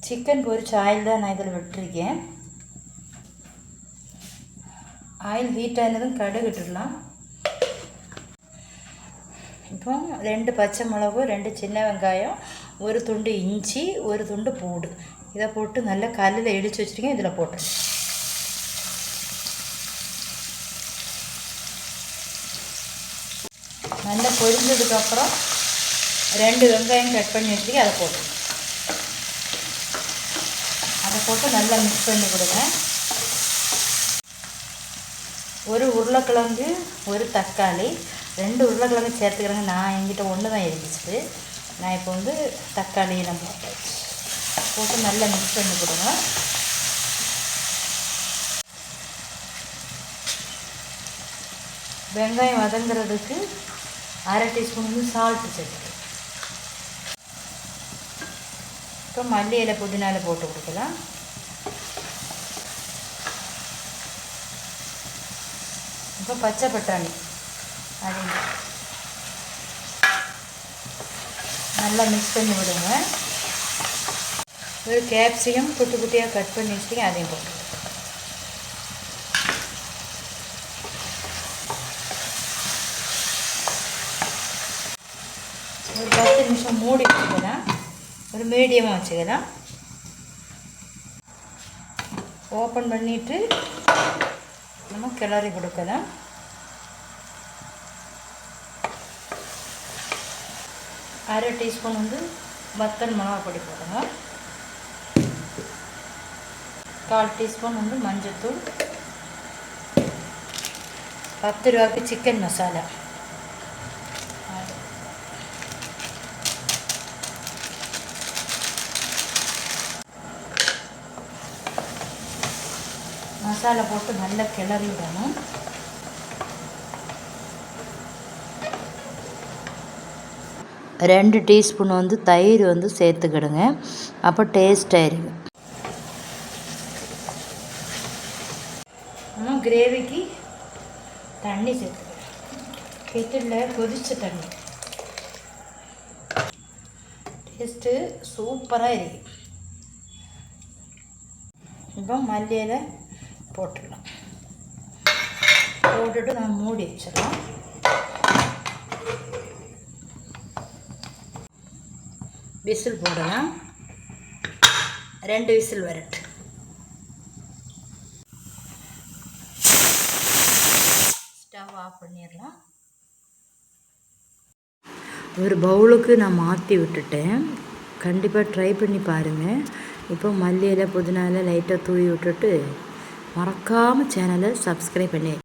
Chicken பொரிச்ச oil தான் நான் இதில் விட்டுருக்கேன். ஆயில் ஹீட் ஆனதும் கடுகு விட்டுடலாம். இப்போ 2 பச்சை மிளகு, 2 சின்ன வெங்காயம், ஒரு துண்டு இஞ்சி, ஒரு துண்டு பூடு இதை போட்டு நல்லா கல்லில் இடித்து வச்சுருக்கேன். இதில் போட்டு நல்லா பொரிஞ்சதுக்கப்புறம் 2 வெங்காயம் கட் பண்ணி வச்சுருக்கேன். அதை போட்டு நல்லா மிக்ஸ் பண்ணி கொடுங்க. ஒரு உருளைக்கிழங்கு, ஒரு தக்காளி, 2 உருளைக்கிழங்கு சேர்த்துக்கிறேங்க. நான் என்கிட்ட ஒன்று தான் இருந்துச்சு. நான் இப்போ தக்காளியெல்லாம் போட்டு நல்லா மிக்ஸ் பண்ணி கொடுங்க. வெங்காயம் வதங்குறதுக்கு 1/2 டீஸ்பூன் சால்ட்டு சேர்த்துக்கிறேன். இப்போ மல்லி இலை புதினா இலை போட்டு கொடுக்கலாம். இப்போ பச்சை பட்டாணி அது நல்லா மிக்ஸ் பண்ணி விடுங்க. ஒரு கேப்சிகம் குட்டி குட்டியாக கட் பண்ணி வச்சுட்டு அதையும் போட்டு ஒரு 10 நிமிஷம் மூடி வச்சுக்கலாம். ஒரு மீடியமாக வச்சுக்கலாம். ஓப்பன் பண்ணிவிட்டு நம்ம கிளறி கொடுக்கலாம். அரை டீஸ்பூன் வத்தல் மிளகாய் பொடி போடுங்க. 1/4 டீஸ்பூன் மஞ்சள்தூள், 10 ரூபாய்க்கு சிக்கன் மசாலா, மசாலா போட்டு நல்லா கிளறி விடணும். ரெண்டு டீஸ்பூன் தயிர் சேர்த்துக்கிடுங்க. அப்போ டேஸ்ட்டாக இருக்கும். நம்ம கிரேவிக்கு தண்ணி சேர்த்துக்கிறேன். கெட்டில் கொதிச்ச தண்ணி. டேஸ்ட்டு சூப்பராக இருக்கு. இப்போ மல்லியில் போட்டுடலாம். போட்டுட்டு நம்ம மூடி வச்சிடலாம். விசில் போடலாம். 2 விசில் வரட்டு. ஸ்டவ் ஆஃப் பண்ணிடலாம். ஒரு பவுலுக்கு நான் மாற்றி விட்டுட்டேன். கண்டிப்பாக ட்ரை பண்ணி பாருங்கள். இப்போ மல்லி இலை புதினா இலை லைட்டாக தூவி விட்டுட்டு மறக்காமல் சேனலை சப்ஸ்கிரைப் பண்ணி